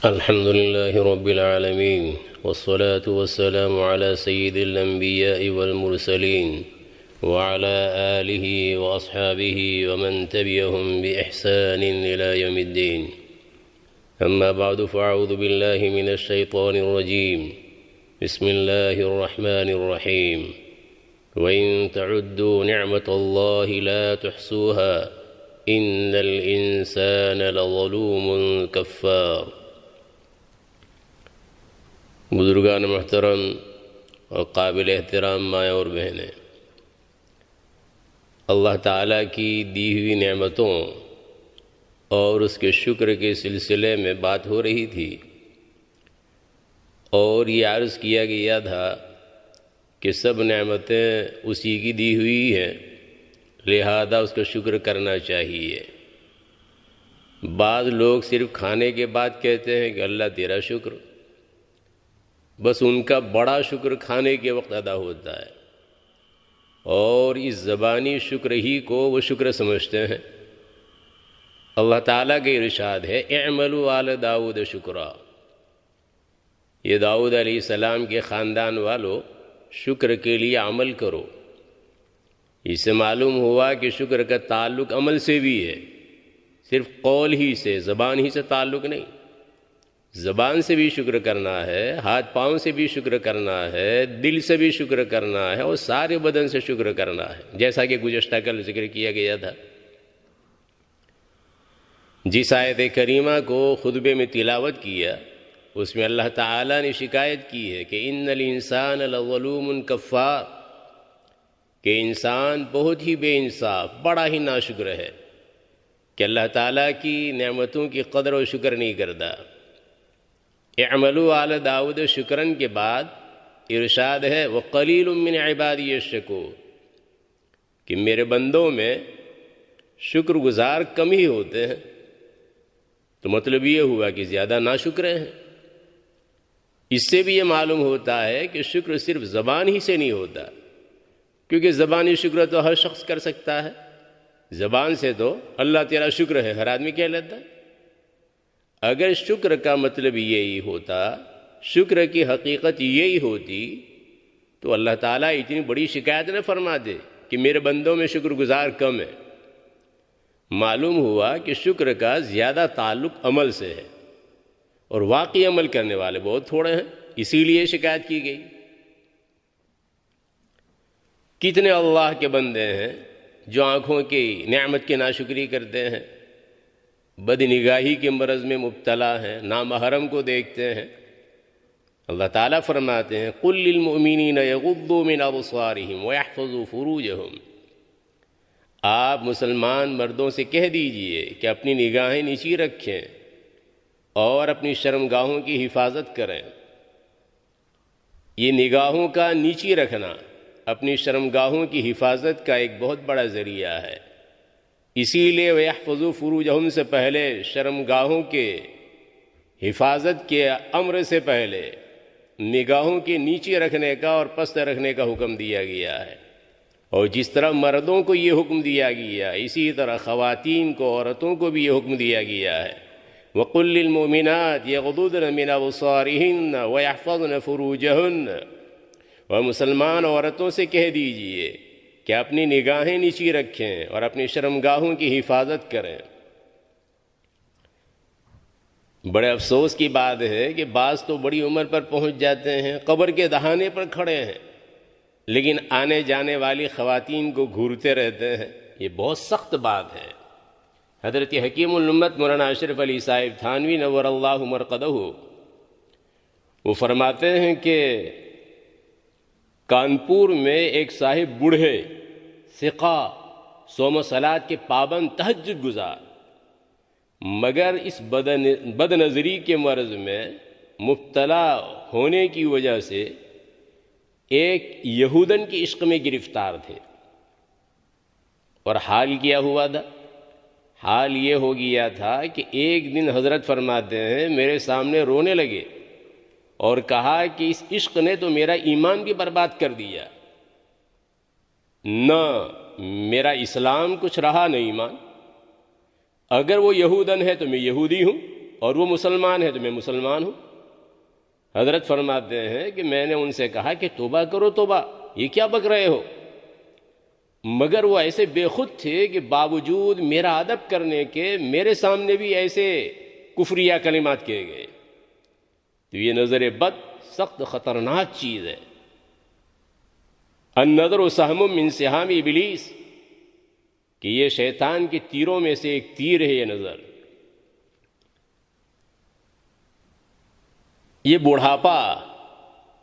الحمد لله رب العالمين، والصلاة والسلام على سيد الأنبياء والمرسلين وعلى آله وأصحابه ومن تبعهم بإحسان إلى يوم الدين. أما بعد، فأعوذ بالله من الشيطان الرجيم. بسم الله الرحمن الرحيم. وإن تعدوا نعمة الله لا تحصوها إن الإنسان لظلوم كفار. بزرگان محترم اور قابل احترام مائیں اور بہنیں، اللہ تعالیٰ کی دی ہوئی نعمتوں اور اس کے شکر کے سلسلے میں بات ہو رہی تھی، اور یہ عرض کیا گیا تھا کہ سب نعمتیں اسی کی دی ہوئی ہیں، لہذا اس کا شکر کرنا چاہیے۔ بعض لوگ صرف کھانے کے بعد کہتے ہیں کہ اللہ تیرا شکر، بس ان کا بڑا شکر کھانے کے وقت ادا ہوتا ہے، اور اس زبانی شکر ہی کو وہ شکر سمجھتے ہیں۔ اللہ تعالیٰ کے ارشاد ہے، اعملوا آل داؤد شکرا، یہ داؤد علیہ السلام کے خاندان والو شکر کے لیے عمل کرو۔ اس سے معلوم ہوا کہ شکر کا تعلق عمل سے بھی ہے، صرف قول ہی سے، زبان ہی سے تعلق نہیں۔ زبان سے بھی شکر کرنا ہے، ہاتھ پاؤں سے بھی شکر کرنا ہے، دل سے بھی شکر کرنا ہے، اور سارے بدن سے شکر کرنا ہے، جیسا کہ گزشتہ کل ذکر کیا گیا تھا۔ جس آیت کریمہ کو خطبے میں تلاوت کیا، اس میں اللہ تعالیٰ نے شکایت کی ہے کہ ان الانسان لظلوم کفار، کہ انسان بہت ہی بے انصاف، بڑا ہی ناشکر ہے، کہ اللہ تعالیٰ کی نعمتوں کی قدر و شکر نہیں کرتا۔ اعملوا آل داؤد شکرن کے بعد ارشاد ہے، وقلیل من عبادی الشکور، کہ میرے بندوں میں شکر گزار کم ہی ہوتے ہیں۔ تو مطلب یہ ہوا کہ زیادہ ناشکرے ہیں۔ اس سے بھی یہ معلوم ہوتا ہے کہ شکر صرف زبان ہی سے نہیں ہوتا، کیونکہ زبانی شکر تو ہر شخص کر سکتا ہے۔ زبان سے تو اللہ تیرا شکر ہے ہر آدمی کہہ لیتا ہے۔ اگر شکر کا مطلب یہی ہوتا، شکر کی حقیقت یہی ہوتی، تو اللہ تعالیٰ اتنی بڑی شکایت نہ فرما دے کہ میرے بندوں میں شکر گزار کم ہے۔ معلوم ہوا کہ شکر کا زیادہ تعلق عمل سے ہے، اور واقعی عمل کرنے والے بہت تھوڑے ہیں، اسی لیے شکایت کی گئی۔ کتنے اللہ کے بندے ہیں جو آنکھوں کی نعمت کی ناشکری کرتے ہیں، بد نگاہی کے مرض میں مبتلا ہیں، نامحرم کو دیکھتے ہیں۔ اللہ تعالیٰ فرماتے ہیں، قُل لِّلْمُؤْمِنِينَ يَغُضُّوا مِنْ أَبْصَارِهِمْ وَيَحْفَظُوا فُرُوجَهُمْ، آپ مسلمان مردوں سے کہہ دیجئے کہ اپنی نگاہیں نیچی رکھیں اور اپنی شرمگاہوں کی حفاظت کریں۔ یہ نگاہوں کا نیچی رکھنا اپنی شرمگاہوں کی حفاظت کا ایک بہت بڑا ذریعہ ہے۔ اسی لیے وَيَحْفَظُوا فُرُوجَهُمْ سے پہلے شرمگاہوں کے حفاظت کے امر سے پہلے نگاہوں کے نیچے رکھنے کا اور پست رکھنے کا حکم دیا گیا ہے۔ اور جس طرح مردوں کو یہ حکم دیا گیا، اسی طرح خواتین کو، عورتوں کو بھی یہ حکم دیا گیا ہے۔ وَقُل لِّلْمُؤْمِنَاتِ يَغْضُضْنَ مِنْ أَبْصَارِهِنَّ وَيَحْفَظْنَ فُرُوجَهُنَّ، اور مسلمان عورتوں سے کہہ دیجئے کہ اپنی نگاہیں نیچی رکھیں اور اپنی شرمگاہوں کی حفاظت کریں۔ بڑے افسوس کی بات ہے کہ بعض تو بڑی عمر پر پہنچ جاتے ہیں، قبر کے دہانے پر کھڑے ہیں، لیکن آنے جانے والی خواتین کو گھورتے رہتے ہیں۔ یہ بہت سخت بات ہے۔ حضرت حکیم الامت مولانا اشرف علی صاحب تھانوی نور اللہ مرقدہ، وہ فرماتے ہیں کہ کانپور میں ایک صاحب بوڑھے ثقہ، صوم و صلات کے پابند، تہجد گزار، مگر اس بد نظری کے مرض میں مبتلا ہونے کی وجہ سے ایک یہودن کے عشق میں گرفتار تھے۔ اور حال کیا ہوا تھا؟ حال یہ ہو گیا تھا کہ ایک دن حضرت فرماتے ہیں میرے سامنے رونے لگے اور کہا کہ اس عشق نے تو میرا ایمان بھی برباد کر دیا، نہ میرا اسلام کچھ رہا نہ ایمان۔ اگر وہ یہودن ہے تو میں یہودی ہوں، اور وہ مسلمان ہے تو میں مسلمان ہوں۔ حضرت فرماتے ہیں کہ میں نے ان سے کہا کہ توبہ کرو توبہ، یہ کیا بک رہے ہو؟ مگر وہ ایسے بے خود تھے کہ باوجود میرا ادب کرنے کے میرے سامنے بھی ایسے کفریہ کلمات کیے گئے۔ تو یہ نظر بد سخت خطرناک چیز ہے۔ النظر سہم من سہام ابلیس، کہ یہ شیطان کے تیروں میں سے ایک تیر ہے یہ نظر۔ یہ بڑھاپا،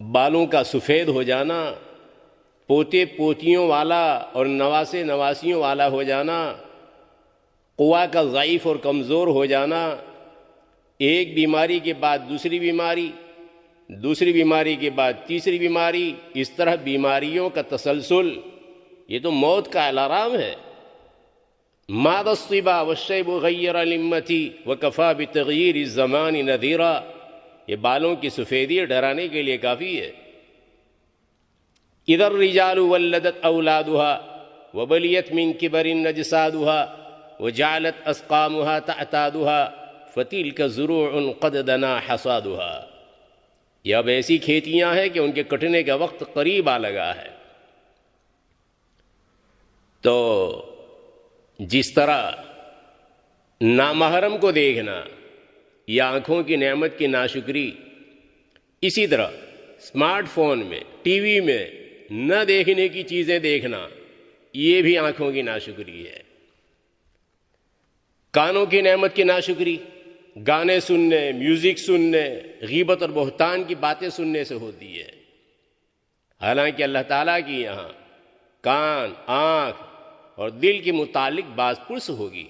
بالوں کا سفید ہو جانا، پوتے پوتیوں والا اور نواسے نواسیوں والا ہو جانا، قوا کا ضعیف اور کمزور ہو جانا، ایک بیماری کے بعد دوسری بیماری، دوسری بیماری کے بعد تیسری بیماری، اس طرح بیماریوں کا تسلسل، یہ تو موت کا الارم ہے۔ ماذا الصبا والشیب غیر لمتی وکفا بتغییر الزمان نذیرا، یہ بالوں کی سفیدی ڈرانے کے لیے کافی ہے۔ اذا الرجال ولدت اولادها وبلیت من کبر اجسادها وجعلت اسقامها تعتادها فتلك زروع قد دنا حصادها، یہ اب ایسی کھیتیاں ہیں کہ ان کے کٹنے کا وقت قریب آ لگا ہے۔ تو جس طرح نامحرم کو دیکھنا یا آنکھوں کی نعمت کی ناشکری، اسی طرح اسمارٹ فون میں، ٹی وی میں نہ دیکھنے کی چیزیں دیکھنا، یہ بھی آنکھوں کی ناشکری ہے۔ کانوں کی نعمت کی ناشکری، گانے سننے، میوزک سننے، غیبت اور بہتان کی باتیں سننے سے ہوتی ہے۔ حالانکہ اللہ تعالیٰ کی یہاں کان، آنکھ اور دل کے متعلق باز پرس ہوگی۔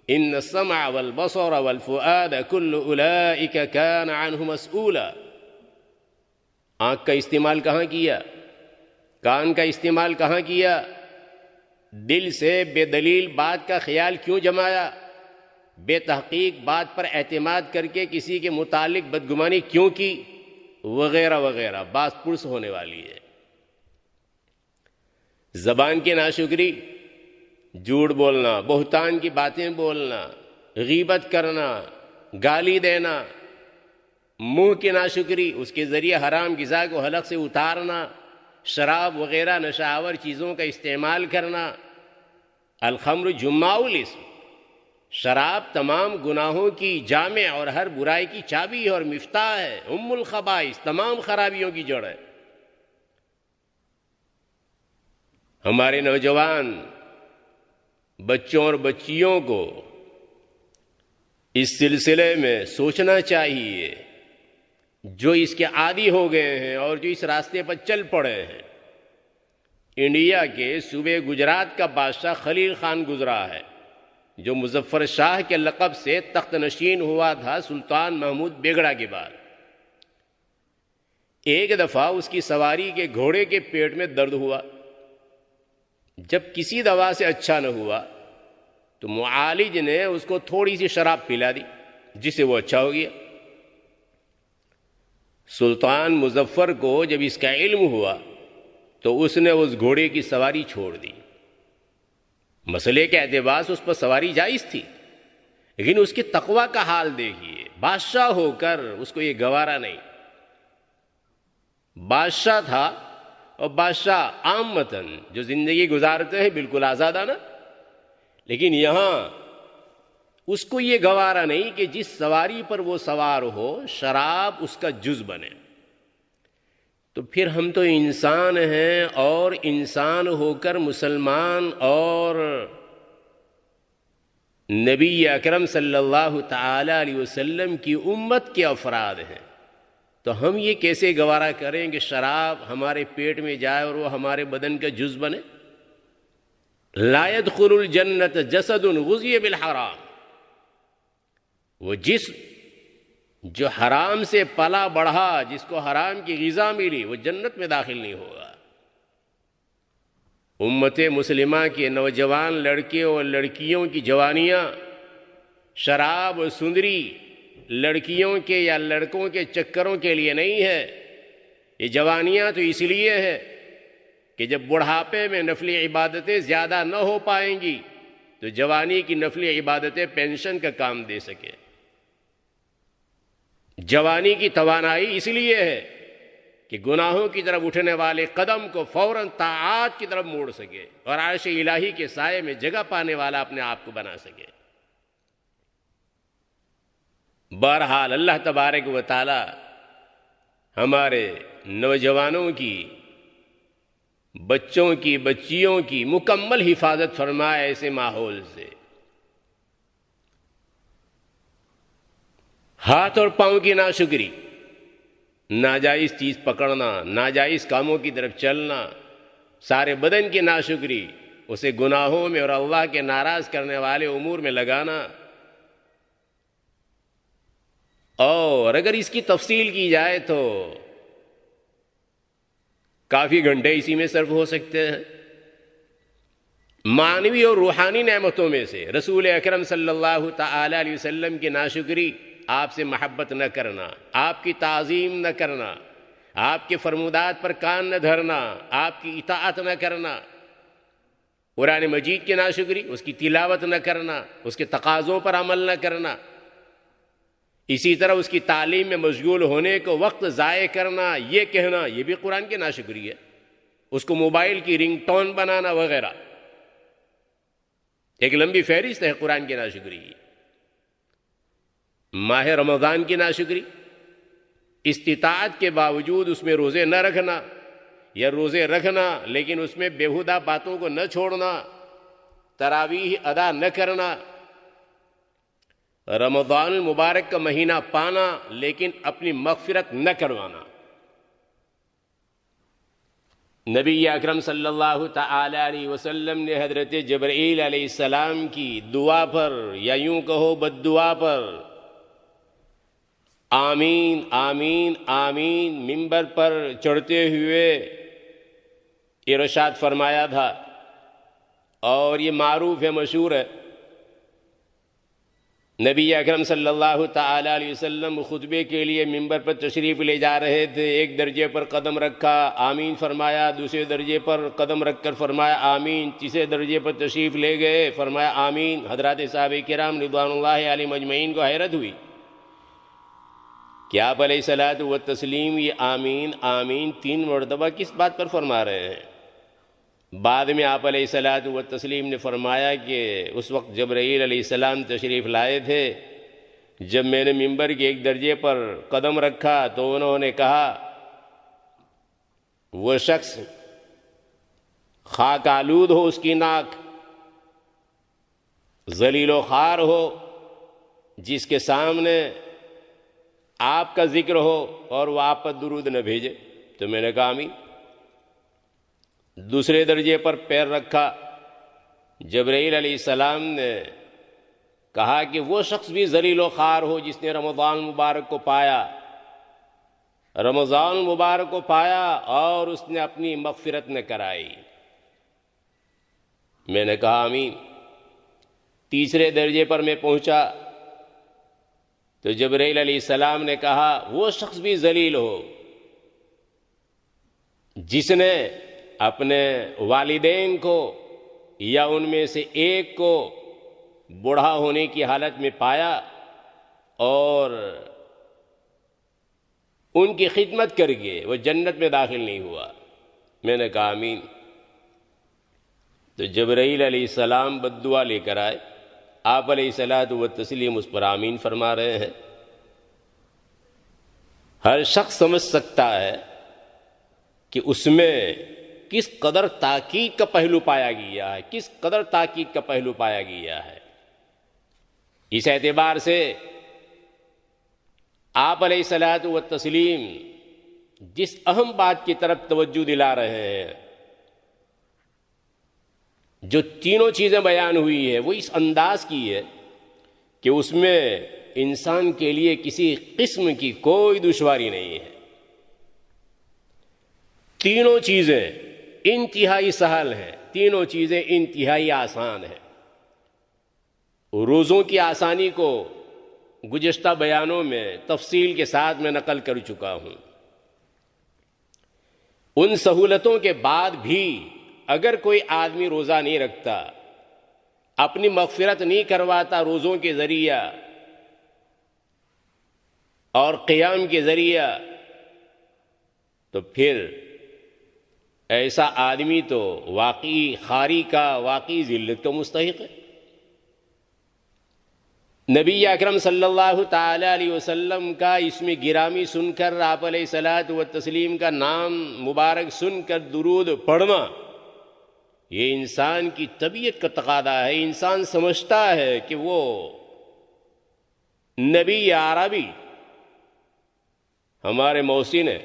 ان السمع والبصر والفؤاد كل اولئک کان عنہ مسئولا۔ آنکھ کا استعمال کہاں کیا؟ کان کا استعمال کہاں کیا؟ دل سے بے دلیل بات کا خیال کیوں جمایا؟ بے تحقیق بات پر اعتماد کر کے کسی کے متعلق بدگمانی کیوں کی؟ وغیرہ وغیرہ باز پرس ہونے والی ہے۔ زبان کی ناشکری، جھوٹ بولنا، بہتان کی باتیں بولنا، غیبت کرنا، گالی دینا، منہ کی ناشکری، اس کے ذریعے حرام غذا کو حلق سے اتارنا، شراب وغیرہ نشہ آور چیزوں کا استعمال کرنا۔ الخمر جماع الاسم، شراب تمام گناہوں کی جامع اور ہر برائی کی چابی ہے اور مفتاح ہے، ام الخبائث، تمام خرابیوں کی جڑ ہے۔ ہمارے نوجوان بچوں اور بچیوں کو اس سلسلے میں سوچنا چاہیے، جو اس کے عادی ہو گئے ہیں اور جو اس راستے پر چل پڑے ہیں۔ انڈیا کے صوبے گجرات کا بادشاہ خلیل خان گزرا ہے، جو مظفر شاہ کے لقب سے تخت نشین ہوا تھا سلطان محمود بیگڑا کے بعد۔ ایک دفعہ اس کی سواری کے گھوڑے کے پیٹ میں درد ہوا۔ جب کسی دوا سے اچھا نہ ہوا تو معالج نے اس کو تھوڑی سی شراب پلا دی، جس سے وہ اچھا ہو گیا۔ سلطان مظفر کو جب اس کا علم ہوا تو اس نے اس گھوڑے کی سواری چھوڑ دی۔ مسئلے کے اعتبار سے اس پر سواری جائز تھی، لیکن اس کی تقوی کا حال دیکھیے، بادشاہ ہو کر اس کو یہ گوارا نہیں۔ بادشاہ تھا، اور بادشاہ عامتاً جو زندگی گزارتے ہیں بالکل آزادانہ، لیکن یہاں اس کو یہ گوارا نہیں کہ جس سواری پر وہ سوار ہو شراب اس کا جز بنے۔ تو پھر ہم تو انسان ہیں، اور انسان ہو کر مسلمان اور نبی اکرم صلی اللہ تعالی علیہ وسلم کی امت کے افراد ہیں، تو ہم یہ کیسے گوارا کریں کہ شراب ہمارے پیٹ میں جائے اور وہ ہمارے بدن کا جز بنے؟ لا يدخل الجنت جسد غذی بالحرام، وہ جسم جو حرام سے پلا بڑھا، جس کو حرام کی غذا ملی، وہ جنت میں داخل نہیں ہوگا۔ امت مسلمہ کے نوجوان لڑکے اور لڑکیوں کی جوانیاں شراب اور سندری لڑکیوں کے یا لڑکوں کے چکروں کے لیے نہیں ہے، یہ جوانیاں تو اس لیے ہے کہ جب بڑھاپے میں نفلی عبادتیں زیادہ نہ ہو پائیں گی تو جوانی کی نفلی عبادتیں پینشن کا کام دے سکے۔ جوانی کی توانائی اس لیے ہے کہ گناہوں کی طرف اٹھنے والے قدم کو فوراً طاعات کی طرف موڑ سکے اور عرش الہی کے سائے میں جگہ پانے والا اپنے آپ کو بنا سکے۔ بہرحال اللہ تبارک و تعالی ہمارے نوجوانوں کی، بچوں کی، بچیوں کی مکمل حفاظت فرمائے ایسے ماحول سے۔ ہاتھ اور پاؤں کی ناشکری، ناجائز چیز پکڑنا، ناجائز کاموں کی طرف چلنا، سارے بدن کی ناشکری، اسے گناہوں میں اور اللہ کے ناراض کرنے والے امور میں لگانا، اور اگر اس کی تفصیل کی جائے تو کافی گھنٹے اسی میں صرف ہو سکتے ہیں۔ معنوی اور روحانی نعمتوں میں سے رسول اکرم صلی اللہ تعالی علیہ وسلم کی ناشکری، آپ سے محبت نہ کرنا، آپ کی تعظیم نہ کرنا، آپ کے فرمودات پر کان نہ دھرنا، آپ کی اطاعت نہ کرنا، قرآن مجید کی ناشکری، اس کی تلاوت نہ کرنا، اس کے تقاضوں پر عمل نہ کرنا، اسی طرح اس کی تعلیم میں مشغول ہونے کو وقت ضائع کرنا، یہ کہنا یہ بھی قرآن کی ناشکری ہے، اس کو موبائل کی رنگ ٹون بنانا وغیرہ، ایک لمبی فہرست ہے قرآن کی ناشکری۔ ماہ رمضان کی ناشکری، استطاعت کے باوجود اس میں روزے نہ رکھنا، یا روزے رکھنا لیکن اس میں بیہودہ باتوں کو نہ چھوڑنا، تراویح ادا نہ کرنا، رمضان المبارک کا مہینہ پانا لیکن اپنی مغفرت نہ کروانا۔ نبی اکرم صلی اللہ تعالی علیہ وسلم نے حضرت جبرائیل علیہ السلام کی دعا پر، یا یوں کہو بد دعا پر، آمین آمین آمین منبر پر چڑھتے ہوئے ارشاد فرمایا تھا، اور یہ معروف ہے، مشہور ہے۔ نبی اکرم صلی اللہ تعالی علیہ وسلم خطبے کے لیے منبر پر تشریف لے جا رہے تھے، ایک درجے پر قدم رکھا، آمین فرمایا، دوسرے درجے پر قدم رکھ کر فرمایا آمین، تیسرے درجے پر تشریف لے گئے، فرمایا آمین۔ حضرات صحابہ کرام رضوان اللہ علیہم اجمعین کو حیرت ہوئی کہ آپ علیہ الصلوۃ والتسلیم یہ آمین آمین 3 مرتبہ کس بات پر فرما رہے ہیں؟ بعد میں آپ علیہ الصلوۃ والتسلیم نے فرمایا کہ اس وقت جبرائیل علیہ السلام تشریف لائے تھے، جب میں نے منبر کے ایک درجے پر قدم رکھا تو انہوں نے کہا وہ شخص خاک آلود ہو، اس کی ناک ذلیل و خوار ہو، جس کے سامنے آپ کا ذکر ہو اور وہ آپ پر درود نہ بھیجے۔ تو میں نے کہا آمین۔ دوسرے درجے پر پیر رکھا، جبرائیل علیہ السلام نے کہا کہ وہ شخص بھی ذلیل و خوار ہو جس نے رمضان مبارک کو پایا، رمضان مبارک کو پایا اور اس نے اپنی مغفرت نہ کرائی۔ میں نے کہا آمین۔ تیسرے درجے پر میں پہنچا تو جبرائیل علیہ السلام نے کہا وہ شخص بھی ذلیل ہو جس نے اپنے والدین کو یا ان میں سے ایک کو بوڑھا ہونے کی حالت میں پایا اور ان کی خدمت کر کے وہ جنت میں داخل نہیں ہوا۔ میں نے کہا آمین۔ تو جبرائیل علیہ السلام بد دعا لے کر آئے، آپ علیہ الصلوۃ والتسلیم اس پر آمین فرما رہے ہیں۔ ہر شخص سمجھ سکتا ہے کہ اس میں کس قدر تاکید کا پہلو پایا گیا ہے، کس قدر تاکید کا پہلو پایا گیا ہے۔ اس اعتبار سے آپ علیہ الصلوۃ والتسلیم جس اہم بات کی طرف توجہ دلا رہے ہیں، جو تینوں چیزیں بیان ہوئی ہے، وہ اس انداز کی ہے کہ اس میں انسان کے لیے کسی قسم کی کوئی دشواری نہیں ہے۔ تینوں چیزیں انتہائی سہل ہیں، تینوں چیزیں انتہائی آسان ہیں۔ روزوں کی آسانی کو گزشتہ بیانوں میں تفصیل کے ساتھ میں نقل کر چکا ہوں۔ ان سہولتوں کے بعد بھی اگر کوئی آدمی روزہ نہیں رکھتا، اپنی مغفرت نہیں کرواتا روزوں کے ذریعہ، اور قیام کے ذریعہ، تو پھر ایسا آدمی تو واقعی خاری کا، واقعی ذلت کا مستحق ہے۔ نبی اکرم صلی اللہ تعالی علیہ وسلم کا اسم گرامی سن کر، آپ علیہ الصلاۃ والتسلیم کا نام مبارک سن کر درود پڑھنا، یہ انسان کی طبیعت کا تقاضا ہے۔ انسان سمجھتا ہے کہ وہ نبی یا عربی ہمارے محسن ہیں،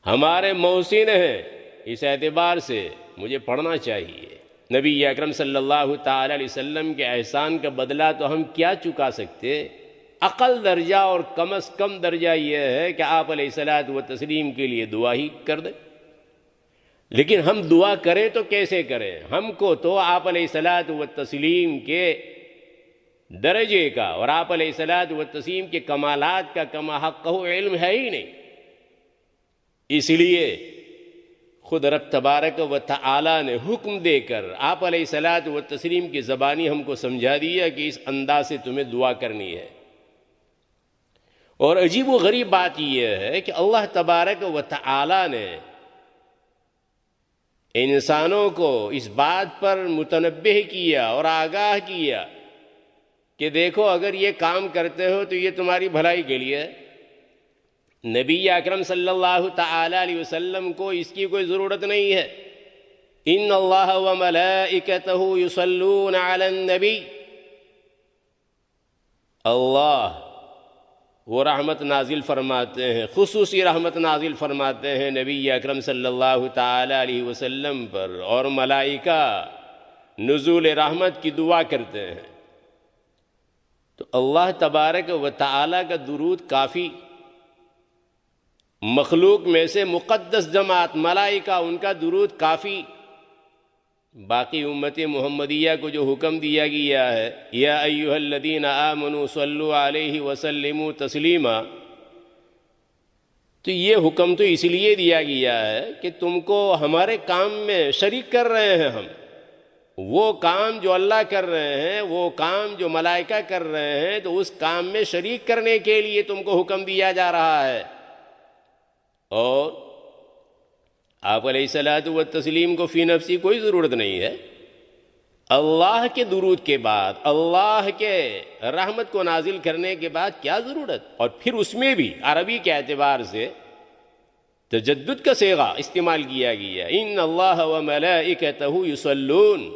ہمارے محسن ہیں، اس اعتبار سے مجھے پڑھنا چاہیے۔ نبی اکرم صلی اللہ تعالی علیہ وسلم کے احسان کا بدلہ تو ہم کیا چکا سکتے؟ اقل درجہ اور کم از کم درجہ یہ ہے کہ آپ علیہ الصلاۃ والتسلیم کے لیے دعا ہی کر دیں۔ لیکن ہم دعا کریں تو کیسے کریں؟ ہم کو تو آپ علیہ الصلاۃ والتسلیم کے درجے کا اور آپ علیہ الصلاۃ والتسلیم کے کمالات کا کما حق علم ہے ہی نہیں۔ اس لیے خود رب تبارک و تعالی نے حکم دے کر آپ علیہ الصلاۃ والتسلیم کی زبانی ہم کو سمجھا دیا کہ اس انداز سے تمہیں دعا کرنی ہے۔ اور عجیب و غریب بات یہ ہے کہ اللہ تبارک و تعالی نے انسانوں کو اس بات پر متنبہ کیا اور آگاہ کیا کہ دیکھو اگر یہ کام کرتے ہو تو یہ تمہاری بھلائی کے لیے ہے۔ نبی اکرم صلی اللہ تعالی علیہ وسلم کو اس کی کوئی ضرورت نہیں ہے۔ ان اللہ وملائکتہ یصلون علی النبی، اللہ وہ رحمت نازل فرماتے ہیں، خصوصی رحمت نازل فرماتے ہیں نبی اکرم صلی اللہ تعالی علیہ وسلم پر، اور ملائکہ نزول رحمت کی دعا کرتے ہیں۔ تو اللہ تبارک و تعالی کا درود کافی، مخلوق میں سے مقدس جماعت ملائکہ ان کا درود کافی، باقی امت محمدیہ کو جو حکم دیا گیا ہے یا ایھا الذین آمنوا صلوا علیہ وسلموا تسلیما، تو یہ حکم تو اس لیے دیا گیا ہے کہ تم کو ہمارے کام میں شریک کر رہے ہیں ہم، وہ کام جو اللہ کر رہے ہیں، وہ کام جو ملائکہ کر رہے ہیں، تو اس کام میں شریک کرنے کے لیے تم کو حکم دیا جا رہا ہے۔ اور آپ علیہ الصلاۃ والتسلیم کو فی نفسی کوئی ضرورت نہیں ہے۔ اللہ کے درود کے بعد، اللہ کے رحمت کو نازل کرنے کے بعد کیا ضرورت؟ اور پھر اس میں بھی عربی کے اعتبار سے تجدد کا صیغہ استعمال کیا گیا، ان اللہ وملائکتہ یصلون،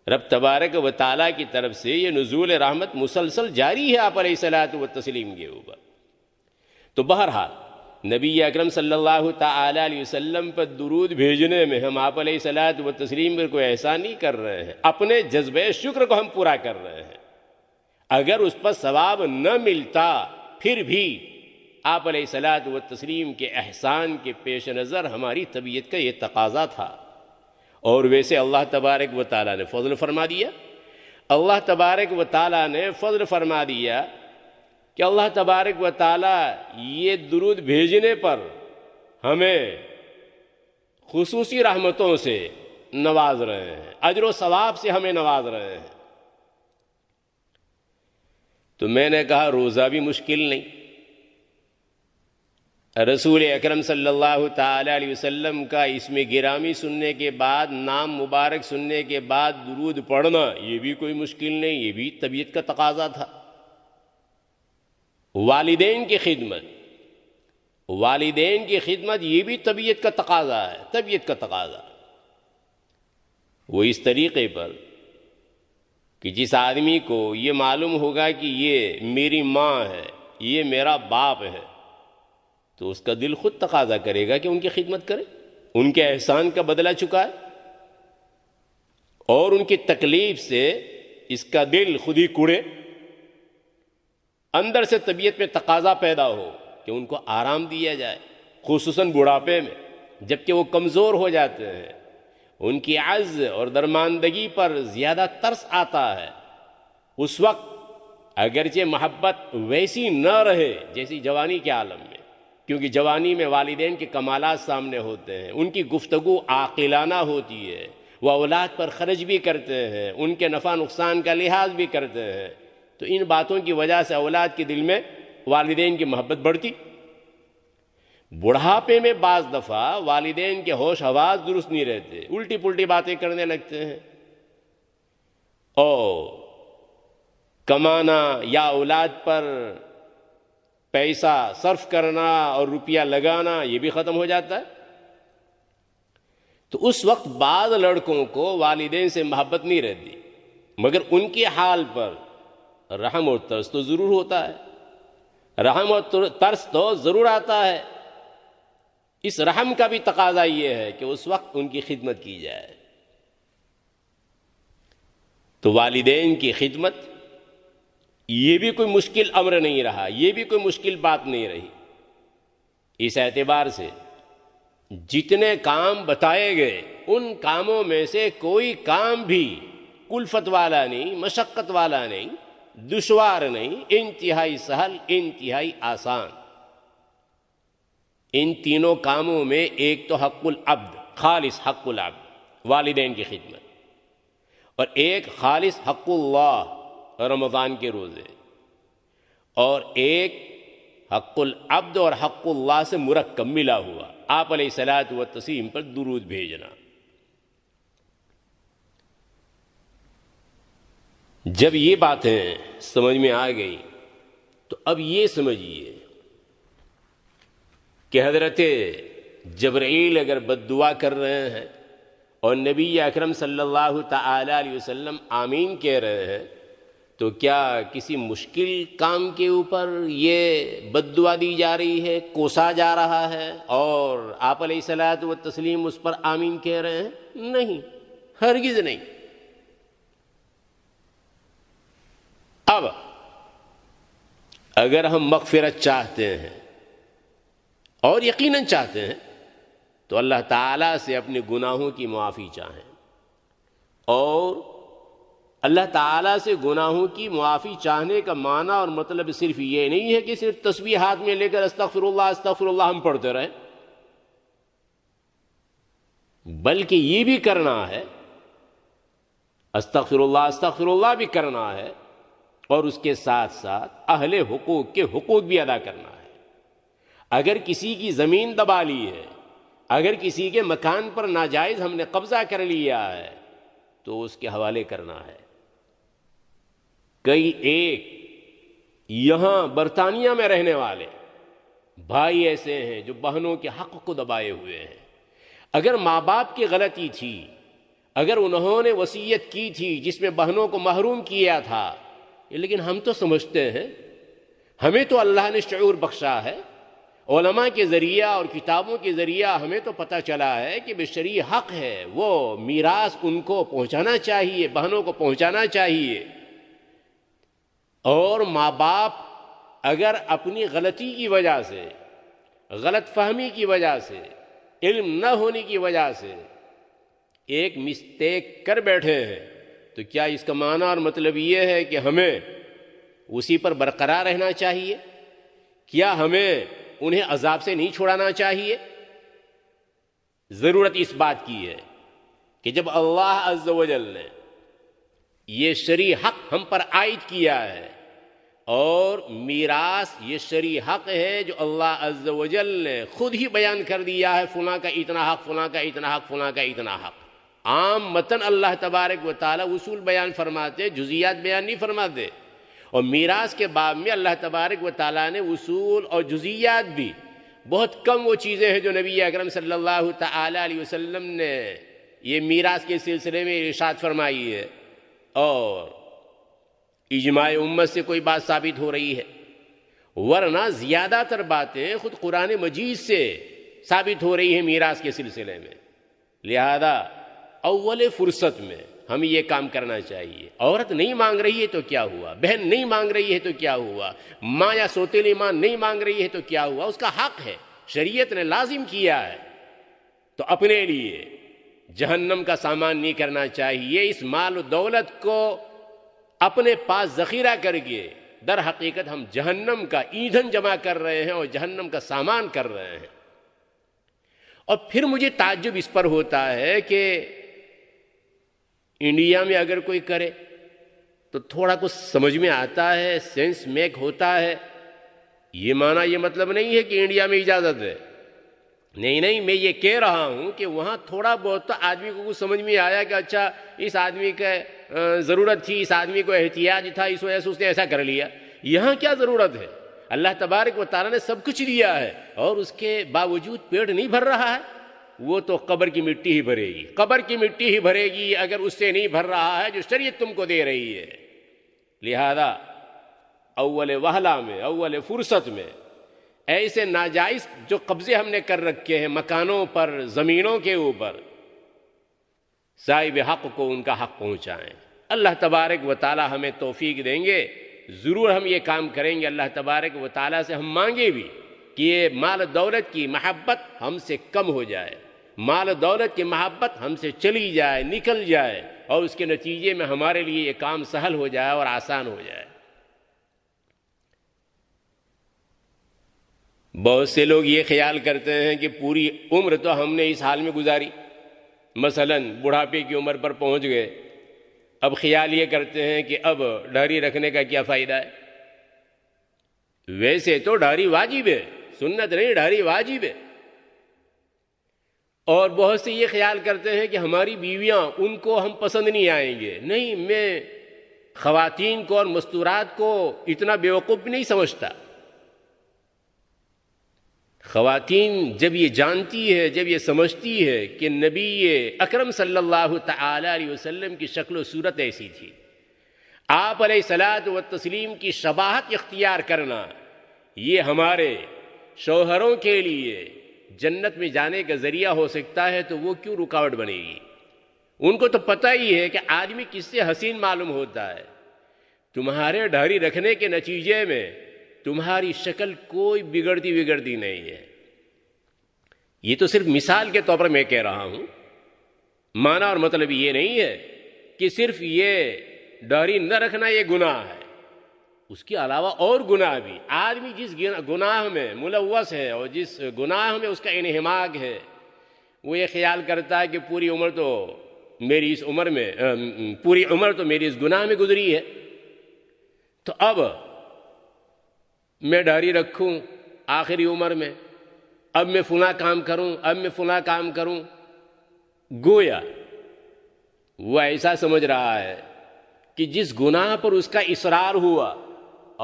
رب تبارک و تعالیٰ کی طرف سے یہ نزول رحمت مسلسل جاری ہے آپ علیہ الصلاۃ والتسلیم کے اوپر۔ تو بہرحال نبی اکرم صلی اللہ تعالی علیہ وسلم پر درود بھیجنے میں ہم آپ علیہ الصلاۃ والتسلیم پر کوئی احسان نہیں کر رہے ہیں، اپنے جذبہ شکر کو ہم پورا کر رہے ہیں۔ اگر اس پر ثواب نہ ملتا پھر بھی آپ علیہ الصلاۃ والتسلیم کے احسان کے پیش نظر ہماری طبیعت کا یہ تقاضا تھا۔ اور ویسے اللہ تبارک و تعالیٰ نے فضل فرما دیا، اللہ تبارک و تعالیٰ نے فضل فرما دیا کہ اللہ تبارک و تعالیٰ یہ درود بھیجنے پر ہمیں خصوصی رحمتوں سے نواز رہے ہیں، اجر و ثواب سے ہمیں نواز رہے ہیں۔ تو میں نے کہا روزہ بھی مشکل نہیں، رسول اکرم صلی اللہ تعالی علیہ وسلم کا اسم گرامی سننے کے بعد، نام مبارک سننے کے بعد درود پڑھنا یہ بھی کوئی مشکل نہیں، یہ بھی طبیعت کا تقاضا تھا۔ والدین کی خدمت، والدین کی خدمت یہ بھی طبیعت کا تقاضا ہے، طبیعت کا تقاضا۔ وہ اس طریقے پر کہ جس آدمی کو یہ معلوم ہوگا کہ یہ میری ماں ہے، یہ میرا باپ ہے، تو اس کا دل خود تقاضا کرے گا کہ ان کی خدمت کرے، ان کے احسان کا بدلہ چکائے، اور ان کی تکلیف سے اس کا دل خود ہی کڑے، اندر سے طبیعت میں تقاضا پیدا ہو کہ ان کو آرام دیا جائے، خصوصاً بڑھاپے میں جبکہ وہ کمزور ہو جاتے ہیں، ان کی عجز اور درماندگی پر زیادہ ترس آتا ہے۔ اس وقت اگرچہ محبت ویسی نہ رہے جیسی جوانی کے عالم میں، کیونکہ جوانی میں والدین کے کمالات سامنے ہوتے ہیں، ان کی گفتگو عاقلانہ ہوتی ہے، وہ اولاد پر خرچ بھی کرتے ہیں، ان کے نفع نقصان کا لحاظ بھی کرتے ہیں، تو ان باتوں کی وجہ سے اولاد کے دل میں والدین کی محبت بڑھتی. بڑھاپے میں بعض دفعہ والدین کے ہوش حواس درست نہیں رہتے، الٹی پلٹی باتیں کرنے لگتے ہیں، اور کمانا یا اولاد پر پیسہ صرف کرنا اور روپیہ لگانا یہ بھی ختم ہو جاتا ہے. تو اس وقت بعض لڑکوں کو والدین سے محبت نہیں رہتی، مگر ان کے حال پر رحم اور ترس تو ضرور ہوتا ہے، رحم اور ترس تو ضرور آتا ہے. اس رحم کا بھی تقاضا یہ ہے کہ اس وقت ان کی خدمت کی جائے. تو والدین کی خدمت یہ بھی کوئی مشکل امر نہیں رہا، یہ بھی کوئی مشکل بات نہیں رہی. اس اعتبار سے جتنے کام بتائے گئے ان کاموں میں سے کوئی کام بھی کلفت والا نہیں، مشقت والا نہیں، دشوار نہیں، انتہائی سہل، انتہائی آسان. ان تینوں کاموں میں ایک تو حق العبد، خالص حق العبد والدین کی خدمت، اور ایک خالص حق اللہ رمضان کے روزے، اور ایک حق العبد اور حق اللہ سے مرکب ملا ہوا آپ علیہ الصلاۃ والتسلیم پر درود بھیجنا. جب یہ باتیں سمجھ میں آ گئی تو اب یہ سمجھیے کہ حضرت جبرائیل اگر بد دعا کر رہے ہیں اور نبی اکرم صلی اللہ تعالی علیہ وسلم آمین کہہ رہے ہیں، تو کیا کسی مشکل کام کے اوپر یہ بد دعا دی جا رہی ہے، کوسا جا رہا ہے اور آپ علیہ الصلاۃ والتسلیم اس پر آمین کہہ رہے ہیں؟ نہیں، ہرگز نہیں. اب اگر ہم مغفرت چاہتے ہیں اور یقیناً چاہتے ہیں تو اللہ تعالیٰ سے اپنے گناہوں کی معافی چاہیں، اور اللہ تعالیٰ سے گناہوں کی معافی چاہنے کا معنی اور مطلب صرف یہ نہیں ہے کہ صرف تسبیح ہاتھ میں لے کر استغفر اللہ ہم پڑھتے رہیں، بلکہ یہ بھی کرنا ہے، استغفر اللہ بھی کرنا ہے، اور اس کے ساتھ ساتھ اہل حقوق کے حقوق بھی ادا کرنا ہے. اگر کسی کی زمین دبا لی ہے، اگر کسی کے مکان پر ناجائز ہم نے قبضہ کر لیا ہے تو اس کے حوالے کرنا ہے. کئی ایک یہاں برطانیہ میں رہنے والے بھائی ایسے ہیں جو بہنوں کے حق کو دبائے ہوئے ہیں. اگر ماں باپ کی غلطی تھی، اگر انہوں نے وصیت کی تھی جس میں بہنوں کو محروم کیا تھا، لیکن ہم تو سمجھتے ہیں، ہمیں تو اللہ نے شعور بخشا ہے، علماء کے ذریعہ اور کتابوں کے ذریعہ ہمیں تو پتہ چلا ہے کہ بشری حق ہے، وہ میراث ان کو پہنچانا چاہیے، بہنوں کو پہنچانا چاہیے. اور ماں باپ اگر اپنی غلطی کی وجہ سے، غلط فہمی کی وجہ سے، علم نہ ہونے کی وجہ سے ایک مسٹیک کر بیٹھے ہیں، تو کیا اس کا معنی اور مطلب یہ ہے کہ ہمیں اسی پر برقرار رہنا چاہیے؟ کیا ہمیں انہیں عذاب سے نہیں چھڑانا چاہیے؟ ضرورت اس بات کی ہے کہ جب اللہ عز و جل نے یہ شرعی حق ہم پر عائد کیا ہے، اور میراث یہ شرعی حق ہے جو اللہ عز و جل نے خود ہی بیان کر دیا ہے، فلاں کا اتنا حق، فلاں کا اتنا حق، فلاں کا اتنا حق. عام متن اللہ تبارک و تعالیٰ اصول بیان فرماتے، جزیات بیان نہیں فرماتے. اور میراث کے باب میں اللہ تبارک و تعالیٰ نے اصول اور جزیات بھی، بہت کم وہ چیزیں ہیں جو نبی اکرم صلی اللہ تعالی علیہ وسلم نے یہ میراث کے سلسلے میں ارشاد فرمائی ہے، اور اجماع امت سے کوئی بات ثابت ہو رہی ہے. ورنہ زیادہ تر باتیں خود قرآن مجید سے ثابت ہو رہی ہیں میراث کے سلسلے میں. لہذا اول فرصت میں ہمیں یہ کام کرنا چاہیے. عورت نہیں مانگ رہی ہے تو کیا ہوا، بہن نہیں مانگ رہی ہے تو کیا ہوا، ماں یا سوتیلی ماں نہیں مانگ رہی ہے تو کیا ہوا، اس کا حق ہے، شریعت نے لازم کیا ہے. تو اپنے لیے جہنم کا سامان نہیں کرنا چاہیے. اس مال و دولت کو اپنے پاس ذخیرہ کر کے در حقیقت ہم جہنم کا ایندھن جمع کر رہے ہیں اور جہنم کا سامان کر رہے ہیں. اور پھر مجھے تعجب اس پر ہوتا ہے کہ انڈیا میں اگر کوئی کرے تو تھوڑا کچھ سمجھ میں آتا ہے، سینس میک ہوتا ہے. یہ معنی یہ مطلب نہیں ہے کہ انڈیا میں اجازت ہے، نہیں، میں یہ کہہ رہا ہوں کہ وہاں تھوڑا بہت تو آدمی کو کچھ سمجھ میں آیا کہ اچھا اس آدمی کا ضرورت تھی، اس آدمی کو احتیاج تھا، اس وجہ سے اس نے ایسا کر لیا. یہاں کیا ضرورت ہے؟ اللہ تبارک و تعالیٰ نے سب کچھ دیا ہے اور اس کے باوجود پیٹ نہیں بھر رہا ہے. وہ تو قبر کی مٹی ہی بھرے گی، قبر کی مٹی ہی بھرے گی اگر اس سے نہیں بھر رہا ہے جو شریعت تم کو دے رہی ہے. لہذا اول وہلہ میں، اول فرصت میں ایسے ناجائز جو قبضے ہم نے کر رکھے ہیں مکانوں پر، زمینوں کے اوپر، صاحب حق کو ان کا حق پہنچائیں. اللہ تبارک و تعالی ہمیں توفیق دیں گے، ضرور ہم یہ کام کریں گے. اللہ تبارک و تعالی سے ہم مانگے بھی کہ یہ مال دولت کی محبت ہم سے کم ہو جائے، مال دولت کی محبت ہم سے چلی جائے، نکل جائے، اور اس کے نتیجے میں ہمارے لیے یہ کام سہل ہو جائے اور آسان ہو جائے. بہت سے لوگ یہ خیال کرتے ہیں کہ پوری عمر تو ہم نے اس حال میں گزاری، مثلا بڑھاپے کی عمر پر پہنچ گئے، اب خیال یہ کرتے ہیں کہ اب داڑھی رکھنے کا کیا فائدہ ہے. ویسے تو داڑھی واجب ہے، سنت نہیں، داڑھی واجب ہے. اور بہت سے یہ خیال کرتے ہیں کہ ہماری بیویاں ان کو ہم پسند نہیں آئیں گے. نہیں، میں خواتین کو اور مستورات کو اتنا بیوقوف نہیں سمجھتا. خواتین جب یہ جانتی ہے، جب یہ سمجھتی ہے کہ نبی اکرم صلی اللہ تعالی علیہ وسلم کی شکل و صورت ایسی تھی، آپ علیہ الصلاۃ والتسلیم کی شباہت اختیار کرنا یہ ہمارے شوہروں کے لیے جنت میں جانے کا ذریعہ ہو سکتا ہے، تو وہ کیوں رکاوٹ بنے گی؟ ان کو تو پتہ ہی ہے کہ آدمی کس سے حسین معلوم ہوتا ہے. تمہارے داڑھی رکھنے کے نتیجے میں تمہاری شکل کوئی بگڑتی نہیں ہے. یہ تو صرف مثال کے طور پر میں کہہ رہا ہوں، معنی اور مطلب یہ نہیں ہے کہ صرف یہ داڑھی نہ رکھنا یہ گناہ ہے. اس کے علاوہ اور گناہ بھی. آدمی جس گناہ میں ملوث ہے اور جس گناہ میں اس کا انہماک ہے، وہ یہ خیال کرتا ہے کہ پوری عمر تو میری اس گناہ میں گزری ہے، تو اب میں داڑھی رکھوں آخری عمر میں، اب میں فلاں کام کروں. گویا وہ ایسا سمجھ رہا ہے کہ جس گناہ پر اس کا اصرار ہوا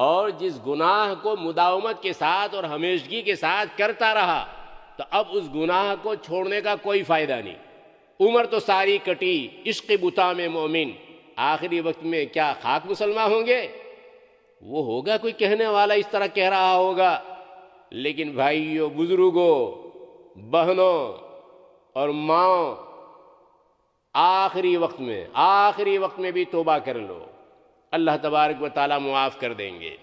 اور جس گناہ کو مداومت کے ساتھ اور ہمیشگی کے ساتھ کرتا رہا، تو اب اس گناہ کو چھوڑنے کا کوئی فائدہ نہیں. عمر تو ساری کٹی، عشق بتا میں مومن، آخری وقت میں کیا خاک مسلمان ہوں گے؟ وہ ہوگا کوئی کہنے والا اس طرح کہہ رہا ہوگا، لیکن بھائیوں، بزرگوں، بہنوں اور ماں، آخری وقت میں بھی توبہ کر لو. اللہ تبارک و تعالیٰ معاف کر دیں گے.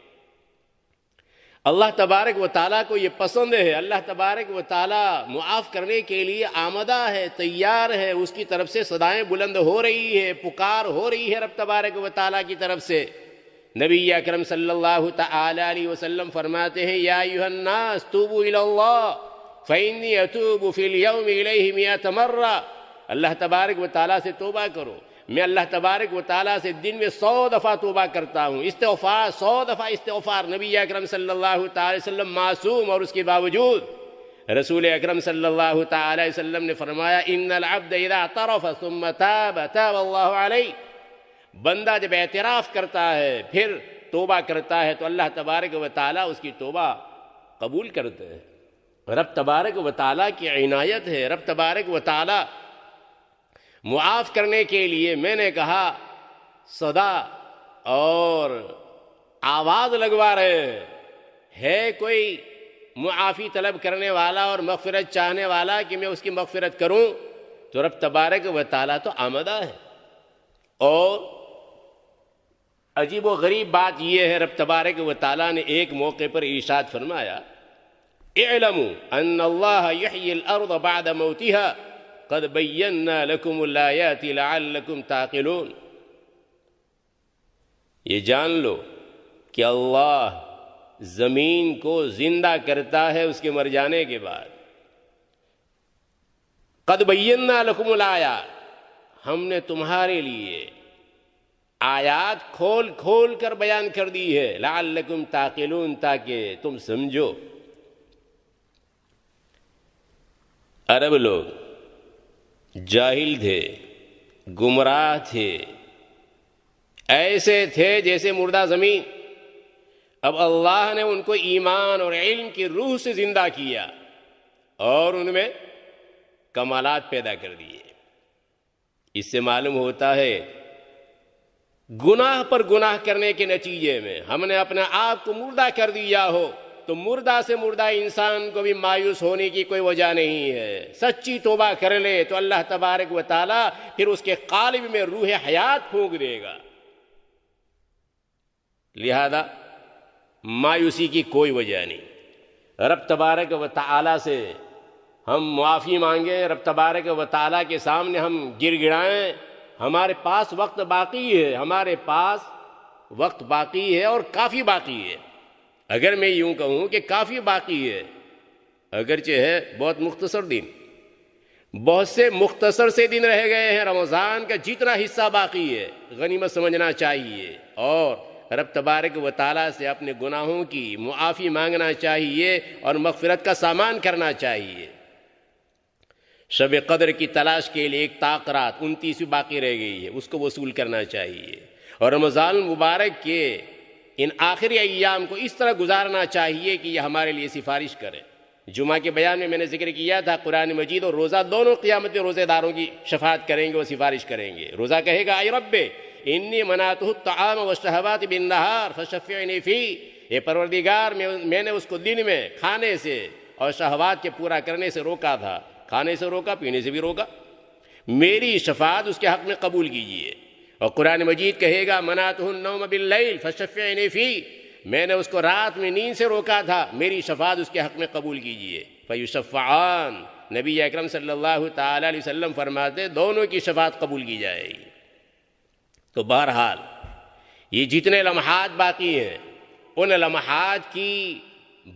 اللہ تبارک و تعالیٰ کو یہ پسند ہے، اللہ تبارک و تعالیٰ معاف کرنے کے لیے آمدہ ہے، تیار ہے. اس کی طرف سے صدائیں بلند ہو رہی ہے، پکار ہو رہی ہے رب تبارک و تعالیٰ کی طرف سے. نبی اکرم صلی اللہ تعالی علیہ وسلم فرماتے ہیں، یا ایھا الناس توبوا الی اللہ فانی اتوب فی اليوم الیہ 100 مرہ. اللہ تبارک و تعالیٰ سے توبہ کرو. میں اللہ تبارک و تعالیٰ سے دن میں 100 دفعہ توبہ کرتا ہوں. استغفار، 100 دفعہ استغفار. نبی اکرم صلی اللہ تعالی وسلم معصوم، اور اس کے باوجود رسول اکرم صلی اللہ تعالی وسلم نے فرمایا، ان العبد اذا اعترف ثم تاب تاب اللہ علیہ. بندہ جب اعتراف کرتا ہے پھر توبہ کرتا ہے تو اللہ تبارک و تعالیٰ اس کی توبہ قبول کرتے ہیں. رب تبارک و تعالیٰ کی عنایت ہے. رب تبارک و تعالیٰ معاف کرنے کے لیے، میں نے کہا، صدا اور آواز لگوا رہے ہیں. ہے کوئی معافی طلب کرنے والا اور مغفرت چاہنے والا کہ میں اس کی مغفرت کروں؟ تو رب تبارک و تعالیٰ تو آمدہ ہے. اور عجیب و غریب بات یہ ہے، رب تبارک و تعالیٰ نے ایک موقع پر ارشاد فرمایا، اعلموا ان اللہ یحیی الارض بعد موتها قد بینا لکم الآیات لعلکم تعقلون. یہ جان لو کہ اللہ زمین کو زندہ کرتا ہے اس کے مر جانے کے بعد. قد بینا لکم الآیات، ہم نے تمہارے لیے آیات کھول کھول کر بیان کر دی ہے، لعلکم تعقلون، تاکہ تم سمجھو۔ عرب لوگ جاہل تھے، گمراہ تھے، ایسے تھے جیسے مردہ زمین۔ اب اللہ نے ان کو ایمان اور علم کی روح سے زندہ کیا اور ان میں کمالات پیدا کر دیے۔ اس سے معلوم ہوتا ہے گناہ پر گناہ کرنے کے نتیجے میں ہم نے اپنے آپ کو مردہ کر دیا ہو تو مردہ سے مردہ انسان کو بھی مایوس ہونے کی کوئی وجہ نہیں ہے۔ سچی توبہ کر لے تو اللہ تبارک و تعالی پھر اس کے قالب میں روح حیات پھونک دے گا۔ لہذا مایوسی کی کوئی وجہ نہیں۔ رب تبارک و تعالی سے ہم معافی مانگیں، رب تبارک و تعالی کے سامنے ہم گر گڑائیں۔ ہمارے پاس وقت باقی ہے، ہمارے پاس وقت باقی ہے اور کافی باقی ہے۔ اگر میں یوں کہوں کہ کافی باقی ہے، اگرچہ ہے بہت مختصر دن، بہت سے مختصر سے دن رہ گئے ہیں، رمضان کا جتنا حصہ باقی ہے غنیمت سمجھنا چاہیے اور رب تبارک و تعالیٰ سے اپنے گناہوں کی معافی مانگنا چاہیے اور مغفرت کا سامان کرنا چاہیے۔ شب قدر کی تلاش کے لیے ایک طاق رات 29 باقی رہ گئی ہے، اس کو وصول کرنا چاہیے اور رمضان المبارک کے ان آخری ایام کو اس طرح گزارنا چاہیے کہ یہ ہمارے لیے سفارش کرے۔ جمعہ کے بیان میں نے ذکر کیا تھا قرآن مجید اور روزہ دونوں قیامت میں روزے داروں کی شفاعت کریں گے اور سفارش کریں گے۔ روزہ کہے گا اے رب انی منعتہ الطعام والشہوات بالنہار فشفعنی فی، اے پروردگار میں نے اس کو دن میں کھانے سے اور شہوات کے پورا کرنے سے روکا تھا، کھانے سے روکا، پینے سے بھی روکا، میری شفاعت اس کے حق میں قبول کیجیے۔ اور قرآن مجید کہے گا منعتہ النوم باللیل فشفعنی فی، میں نے اس کو رات میں نیند سے روکا تھا، میری شفاعت اس کے حق میں قبول کیجیے۔ فیشفعان، نبی اکرم صلی اللہ تعالی علیہ وسلم فرماتے دونوں کی شفاعت قبول کی جائے گی۔ تو بہرحال یہ جتنے لمحات باقی ہیں ان لمحات کی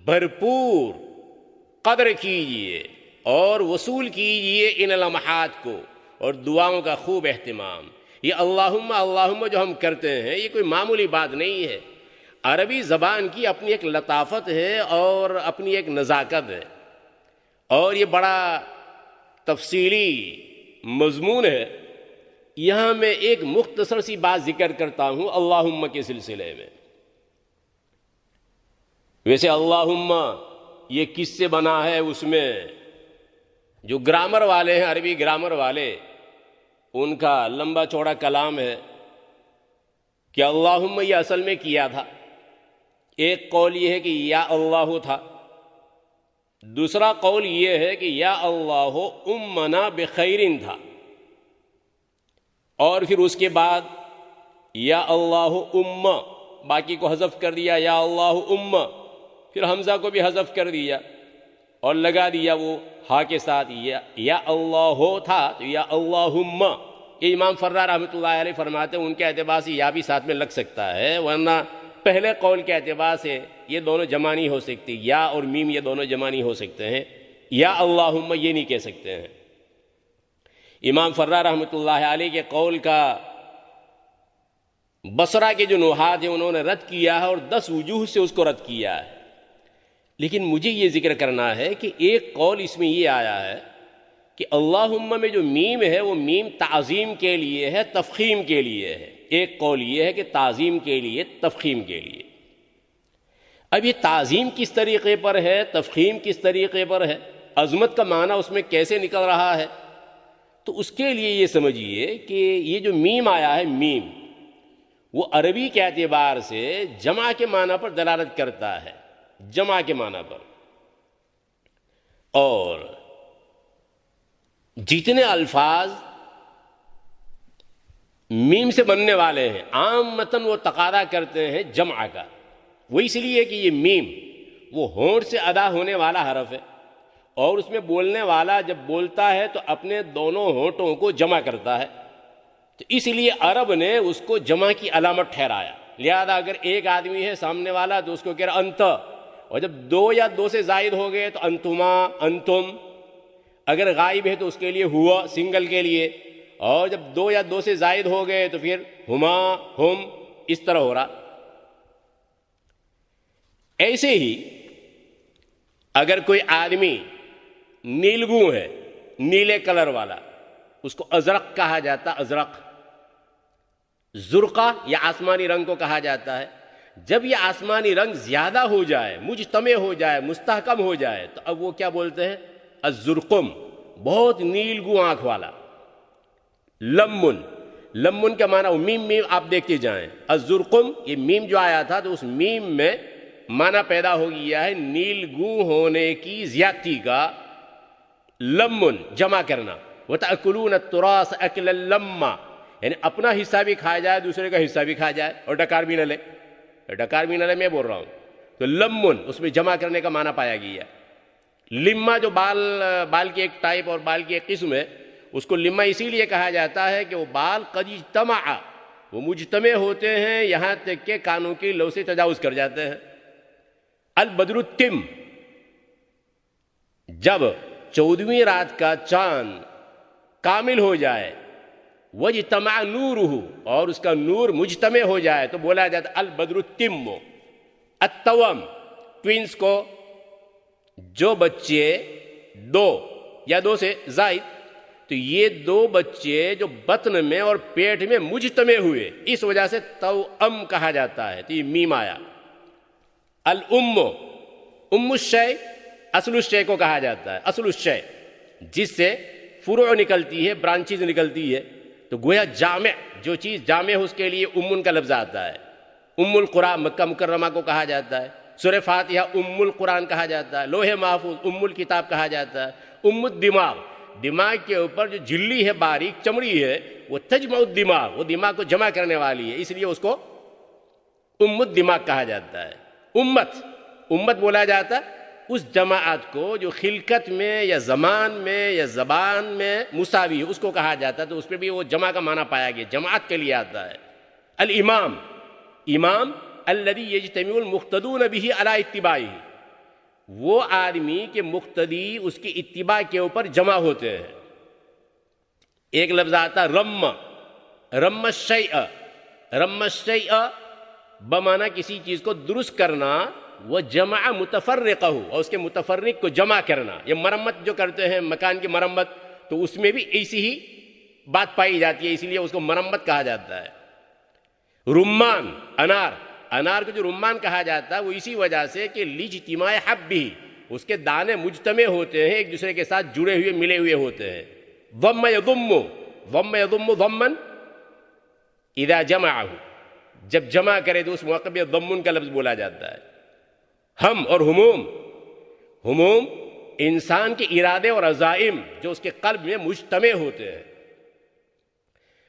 بھرپور قدر کیجیے اور وصول کیجیے ان لمحات کو، اور دعاؤں کا خوب اہتمام۔ یہ اللہم اللہم جو ہم کرتے ہیں یہ کوئی معمولی بات نہیں ہے، عربی زبان کی اپنی ایک لطافت ہے اور اپنی ایک نزاکت ہے، اور یہ بڑا تفصیلی مضمون ہے۔ یہاں میں ایک مختصر سی بات ذکر کرتا ہوں اللہم کے سلسلے میں۔ ویسے اللہم یہ کس سے بنا ہے، اس میں جو گرامر والے ہیں، عربی گرامر والے، ان کا لمبا چوڑا کلام ہے کہ اللہم یہ اصل میں کیا تھا۔ ایک قول یہ ہے کہ یا اللہ تھا، دوسرا قول یہ ہے کہ یا اللہ امنا بخیرن تھا، اور پھر اس کے بعد یا اللہ باقی کو حذف کر دیا، یا اللہ پھر حمزہ کو بھی حذف کر دیا اور لگا دیا وہ ہا کے ساتھ یا اللہ تھا تو یا اللہم۔ یہ امام فرار رحمۃ اللہ علیہ فرماتے ہیں ان کے اعتبار سے یا بھی ساتھ میں لگ سکتا ہے، ورنہ پہلے قول کے اعتبار سے یہ دونوں جمع نہیں ہو سکتی، یا اور میم یہ دونوں جمع نہیں ہو سکتے ہیں، یا اللہم یہ نہیں کہہ سکتے ہیں۔ امام فرار رحمۃ اللہ علیہ کے قول کا بصرہ کے جو نحات ہیں انہوں نے رد کیا ہے اور 10 وجوہ سے اس کو رد کیا ہے، لیکن مجھے یہ ذکر کرنا ہے کہ ایک قول اس میں یہ آیا ہے کہ اللہم میں جو میم ہے وہ میم تعظیم کے لیے ہے، تفخیم کے لیے ہے۔ ایک قول یہ ہے کہ تعظیم کے لیے، تفخیم کے لیے۔ اب یہ تعظیم کس طریقے پر ہے، تفخیم کس طریقے پر ہے، عظمت کا معنی اس میں کیسے نکل رہا ہے، تو اس کے لیے یہ سمجھیے کہ یہ جو میم آیا ہے، میم وہ عربی کے اعتبار سے جمع کے معنی پر دلالت کرتا ہے، جمع کے معنی پر۔ اور جتنے الفاظ میم سے بننے والے ہیں عام متن وہ تقاضا کرتے ہیں جمع کا، وہ اس لیے کہ یہ میم وہ ہونٹ سے ادا ہونے والا حرف ہے، اور اس میں بولنے والا جب بولتا ہے تو اپنے دونوں ہونٹوں کو جمع کرتا ہے، تو اس لیے عرب نے اس کو جمع کی علامت ٹھہرایا۔ لہذا اگر ایک آدمی ہے سامنے والا تو اس کو کہہ رہا انت، اور جب 2 یا 2 سے زائد ہو گئے تو انتما، انتم، اگر غائب ہے تو اس کے لیے ہوا سنگل کے لیے، اور جب 2 یا 2 سے زائد ہو گئے تو پھر ہما، ہم، اس طرح ہو رہا۔ ایسے ہی اگر کوئی آدمی نیلگوں ہے، نیلے کلر والا، اس کو ازرق کہا جاتا، ازرق۔ زرقہ یا آسمانی رنگ کو کہا جاتا ہے۔ جب یہ آسمانی رنگ زیادہ ہو جائے، مجتمع ہو جائے، مستحکم ہو جائے، تو اب وہ کیا بولتے ہیں؟ الزرقم، بہت نیلگوں آنکھ والا۔ لمن، لمن کا معنی میم، میم آپ دیکھتے جائیں، الزرقم، یہ میم جو آیا تھا تو اس میم میں معنی پیدا ہو گیا ہے نیلگوں ہونے کی زیادتی کا۔ لمن جمع کرنا، وَتَأْكُلُونَ التُّرَاثَ أَكْلًا لَمًّا، یعنی اپنا حصہ بھی کھایا جائے، دوسرے کا حصہ بھی کھا جائے، اور ڈکار بھی نہ لے، ڈکار بھی نہ لے، میں بول رہا ہوں۔ تو لمن اس میں جمع کرنے کا معنی پایا گیا۔ لما جو بال کی ایک ٹائپ اور بال کی ایک قسم ہے، اس کو لما اسی لیے کہا جاتا ہے کہ وہ بال قد اجتمع، وہ مجتمع ہوتے ہیں یہاں تک کہ کانوں کی لو سے تجاوز کر جاتے ہیں۔ البدر التم، جب 14ویں رات کا چاند کامل ہو جائے، وجتمع نورہ، اور اس کا نور مجتمع ہو جائے، تو بولا جاتا البدر التم۔ التوام، ٹوینز کو، جو بچے 2 یا 2 سے زائد، تو یہ 2 بچے جو بطن میں اور پیٹ میں مجتمع ہوئے، اس وجہ سے توأم کہا جاتا ہے، تو یہ میم آیا۔ الام، ام الشیء، اصل الشیء کو کہا جاتا ہے، اصل الشیء، جس سے فروع نکلتی ہے، برانچیز نکلتی ہے، تو گویا جامع، جو چیز جامع ہے اس کے لیے امن کا لفظ آتا ہے۔ ام القرآن، مکہ مکرمہ کو کہا جاتا ہے۔ سورہ فاتحہ ام القرآن کہا جاتا ہے۔ لوح محفوظ ام الکتاب کہا جاتا ہے۔ ام الدماغ، دماغ کے اوپر جو جھلی ہے، باریک چمڑی ہے، وہ تجمع الدماغ، وہ دماغ کو جمع کرنے والی ہے، اس لیے اس کو ام الدماغ کہا جاتا ہے۔ امت، امت بولا جاتا ہے اس جماعت کو جو خلقت میں یا زمان میں یا زبان میں مساوی ہے، اس کو کہا جاتا ہے، تو اس پہ بھی وہ جمع کا معنی پایا گیا، جماعت کے لیے آتا ہے۔ الامام، امام الذی یجتمع المقتدون به علی اتباعہ، وہ آدمی کے مقتدی اس کی اتباع کے اوپر جمع ہوتے ہیں۔ ایک لفظ آتا رم، رم الشیء، رم الشیء بمعنی کسی چیز کو درست کرنا، وہ جمع متفرقہ، اور اس کے متفرق کو جمع کرنا۔ یہ مرمت جو کرتے ہیں، مکان کی مرمت، تو اس میں بھی ایسی ہی بات پائی جاتی ہے، اس لیے اس کو مرمت کہا جاتا ہے۔ رمان، انار، انار کو جو رمان کہا جاتا ہے وہ اسی وجہ سے کہ لاجتماع حبہ، اس کے دانے مجتمع ہوتے ہیں، ایک دوسرے کے ساتھ جڑے ہوئے، ملے ہوئے ہوتے ہیں۔ ضم یضم، ضم یضم ضمن اذا جمعہ، جب جمع کرے تو اس موقع پہ ضمن کا لفظ بولا جاتا ہے۔ ہم اور ہموم، ہموم انسان کے ارادے اور عزائم جو اس کے قلب میں مجتمع ہوتے ہیں۔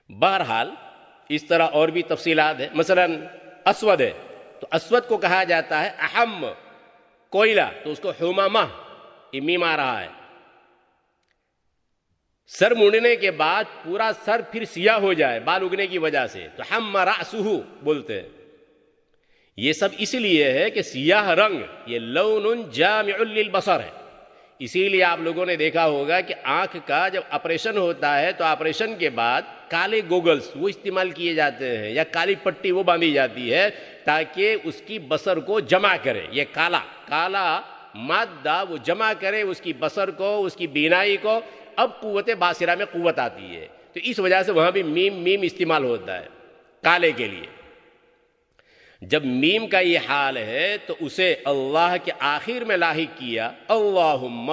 بہرحال اس طرح اور بھی تفصیلات ہیں، مثلا اسود ہے تو اسود کو کہا جاتا ہے احم، کوئلہ، تو اس کو حمامہ، میم آ رہا ہے۔ سر مڑنے کے بعد پورا سر پھر سیاہ ہو جائے بال اگنے کی وجہ سے، تو حم رأسہ بولتے ہیں۔ یہ سب اس لیے ہے کہ سیاہ رنگ یہ لون جامع للبصر ہے، اسی لیے آپ لوگوں نے دیکھا ہوگا کہ آنکھ کا جب آپریشن ہوتا ہے تو آپریشن کے بعد کالے گوگلز وہ استعمال کیے جاتے ہیں، یا کالی پٹی وہ باندھی جاتی ہے تاکہ اس کی بصر کو جمع کرے۔ یہ کالا مادہ وہ جمع کرے اس کی بصر کو، اس کی بینائی کو، اب قوت باصرہ میں قوت آتی ہے، تو اس وجہ سے وہاں بھی میم استعمال ہوتا ہے کالے کے لیے۔ جب میم کا یہ حال ہے تو اسے اللہ کے آخر میں لاحق کیا، اللہم،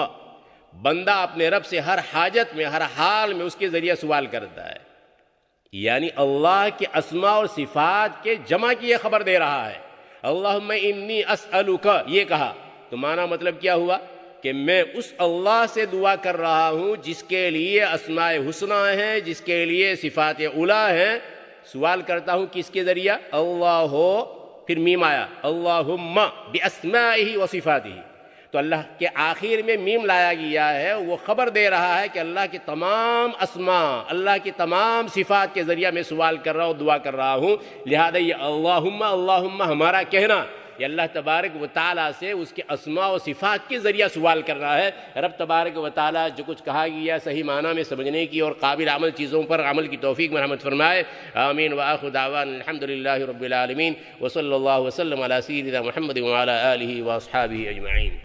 بندہ اپنے رب سے ہر حاجت میں، ہر حال میں اس کے ذریعے سوال کرتا ہے، یعنی اللہ کے اسماء اور صفات کے جمع کی یہ خبر دے رہا ہے۔ اللہم انی اسألک، یہ کہا تو معنی مطلب کیا ہوا کہ میں اس اللہ سے دعا کر رہا ہوں جس کے لیے اسماء حسنی ہیں، جس کے لیے صفات علا ہیں، سوال کرتا ہوں کس کے ذریعہ؟ اللہ، پھر میم آیا اللہم باسمائہ و صفاتہ، تو اللہ کے آخر میں میم لایا گیا ہے، وہ خبر دے رہا ہے کہ اللہ کے تمام اسماء، اللہ کی تمام صفات کے ذریعہ میں سوال کر رہا ہوں، دعا کر رہا ہوں، لہذا یہ اللہم، اللہم ہمارا کہنا یہ اللہ تبارک و تعالیٰ سے اس کے اسماء و صفات کے ذریعہ سوال کرنا ہے۔ رب تبارک و تعالیٰ جو کچھ کہا گیا صحیح معنی میں سمجھنے کی اور قابل عمل چیزوں پر عمل کی توفیق مرحمت فرمائے، آمین۔ وآخر دعوانا الحمدللہ رب العالمین، وصلی اللہ وسلم علی سیدنا محمد وعلی آلہ واصحابہ اجمعین۔